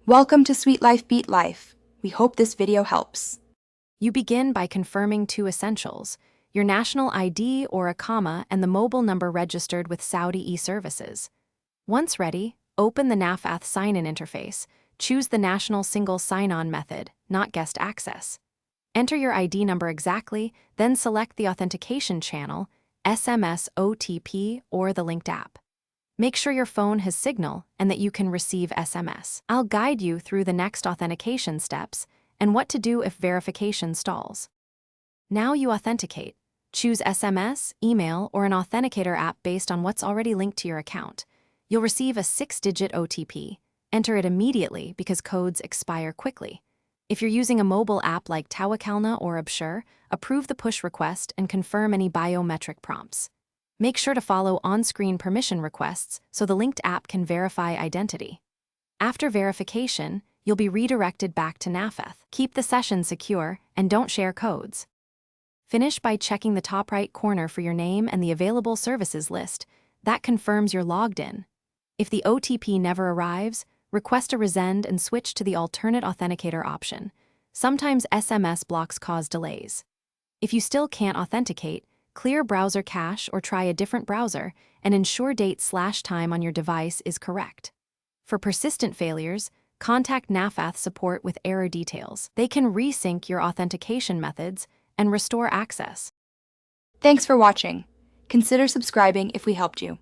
Welcome to Sweet Life Beat Life. We hope this video helps. You begin by confirming two essentials: your national ID or a comma and the mobile number registered with Saudi e-services. Once ready, open the Nafath sign-in interface. Choose the national single sign-on method, not guest access. Enter your ID number exactly, then select the authentication channel, SMS, OTP, or the linked app. Make sure your phone has signal and that you can receive SMS. I'll guide you through the next authentication steps and what to do if verification stalls. Now you authenticate. Choose SMS, email, or an authenticator app based on what's already linked to your account. You'll receive a 6-digit OTP. Enter it immediately because codes expire quickly. If you're using a mobile app like Tawakalna or Abshur, approve the push request and confirm any biometric prompts. Make sure to follow on-screen permission requests so the linked app can verify identity. After verification, you'll be redirected back to Nafath. Keep the session secure and don't share codes. Finish by checking the top right corner for your name and the available services list. That confirms you're logged in. If the OTP never arrives, request a resend and switch to the alternate authenticator option. Sometimes SMS blocks cause delays. If you still can't authenticate, clear browser cache or try a different browser and ensure date/time on your device is correct. For persistent failures, contact Nafath support with error details. They can resync your authentication methods and restore access. Thanks for watching. Consider subscribing if we helped you.